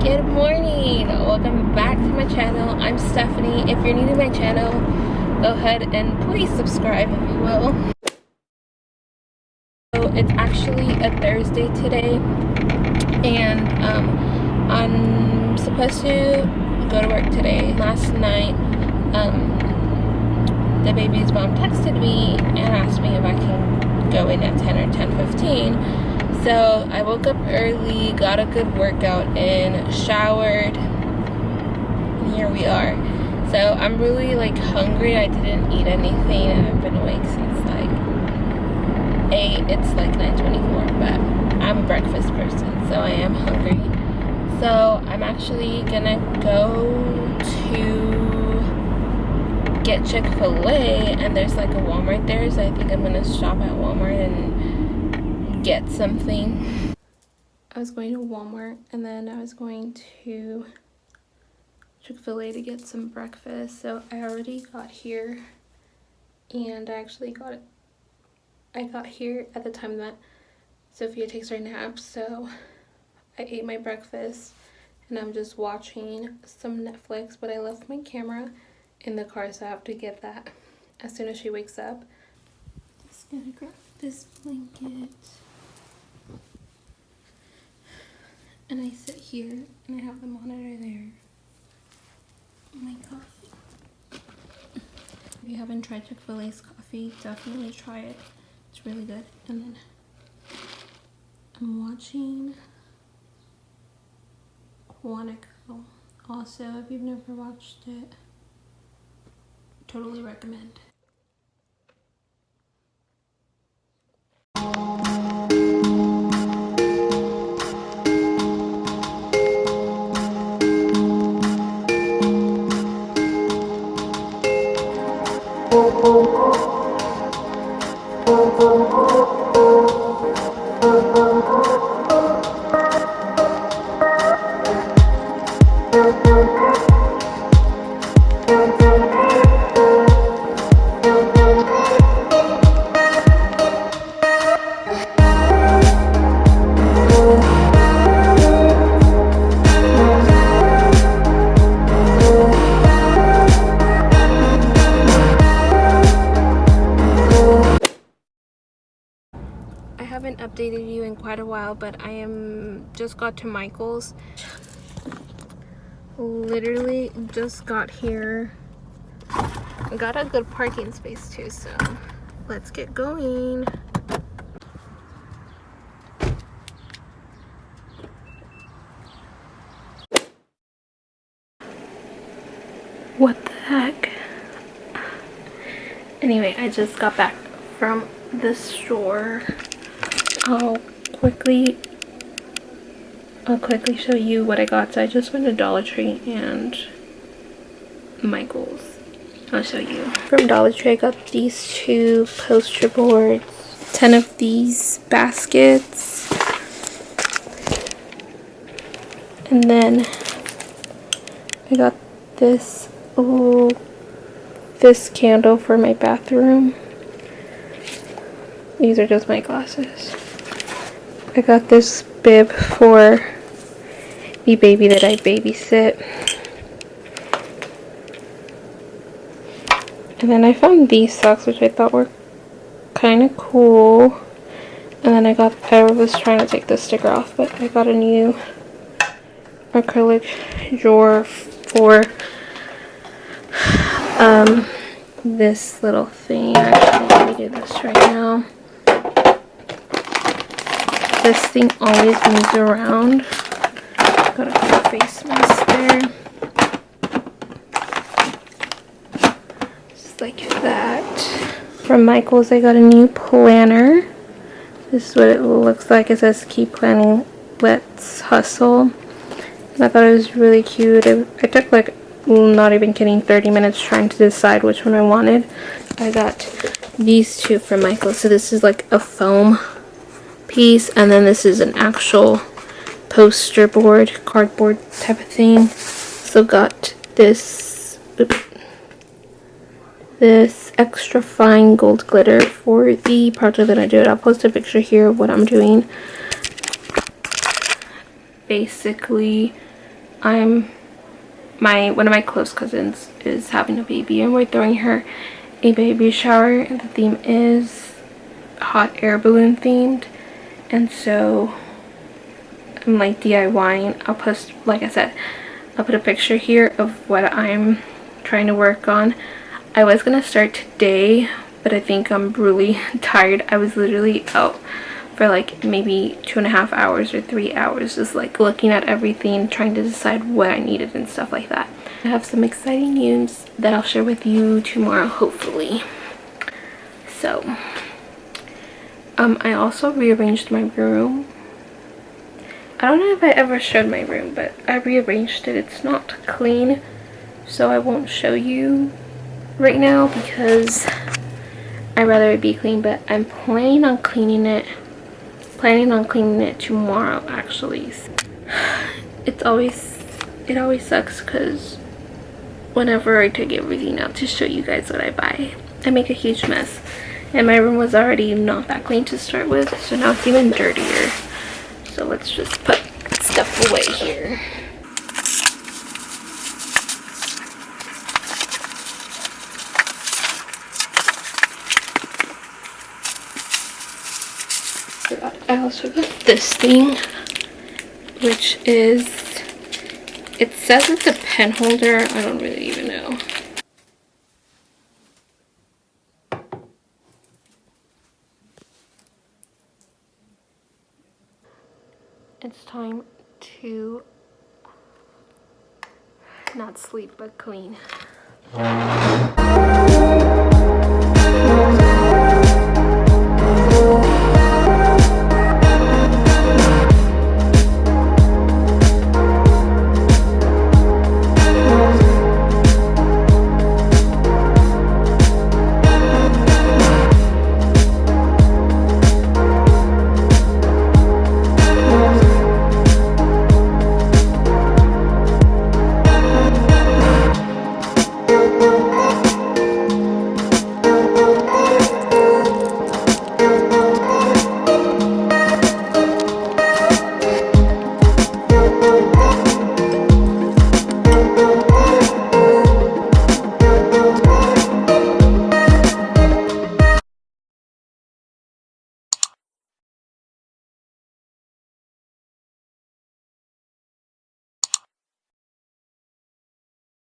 Good morning, welcome back to my channel. I'm Stephanie. If you're new to my channel, go ahead and please subscribe if you will. So it's actually a Thursday today, and I'm supposed to go to work today. Last night the baby's mom texted me and asked me if I can go in at 10 or 10:15. So I woke up early, got a good workout in, showered, and here we are. So I'm really like hungry. I didn't eat anything and I've been awake since like 8. It's like 9:24, but I'm a breakfast person, so I am hungry. So I'm actually gonna go to get Chick-fil-A, and there's like a Walmart there, so I think I'm gonna stop at Walmart and get something. I was going to Walmart and then I was going to Chick-fil-A to get some breakfast. So I already got here, and I got here at the time that Sophia takes her nap. So I ate my breakfast and I'm just watching some Netflix, but I left my camera in the car, so I have to get that as soon as she wakes up. Just gonna grab this blanket. And I sit here and I have the monitor there. My coffee. If you haven't tried Chick-fil-A's coffee, definitely try it. It's really good. And then I'm watching Quantico. Also, if you've never watched it, totally recommend. I haven't updated you in quite a while, but I just got to Michael's. Literally just got here. Got a good parking space too, so let's get going. What the heck? Anyway, I just got back from the store. I'll quickly show you what I got. So I just went to Dollar Tree and Michael's. I'll show you. From Dollar Tree, I got these 2 poster boards, 10 of these baskets, and then I got this candle for my bathroom. These are just my glasses. I got this bib for the baby that I babysit. And then I found these socks, which I thought were kind of cool. And then I was trying to take the sticker off, but I got a new acrylic drawer for this little thing. Actually, let me do this right now. This thing always moves around. Got a good face mask there. Just like that. From Michael's, I got a new planner. This is what it looks like. It says keep planning, let's hustle. And I thought it was really cute. I took like, not even kidding, 30 minutes trying to decide which one I wanted. I got these 2 from Michael's. So this is like a foam piece, and then this is an actual poster board, cardboard type of thing. So got this extra fine gold glitter for the project that I did. I'll post a picture here of what I'm doing. Basically one of my close cousins is having a baby and we're throwing her a baby shower, and the theme is hot air balloon themed, and so I'm like DIYing. I'll post, like I said, I'll put a picture here of what I'm trying to work on. I was gonna start today, but I think I'm really tired. I was literally out for like maybe 2.5 hours or 3 hours just like looking at everything, trying to decide what I needed and stuff like that. I have some exciting news that I'll share with you tomorrow, hopefully. So I also rearranged my room. I don't know if I ever showed my room, but I rearranged it. It's not clean, so I won't show you right now because I'd rather it be clean, but I'm planning on cleaning it tomorrow actually. It always sucks because whenever I take everything out to show you guys what I buy, I make a huge mess, and my room was already not that clean to start with, so now it's even dirtier. So let's just put stuff away here. I also got this thing, which is, it says it's a pen holder. I don't really even know. It's time to not sleep but clean.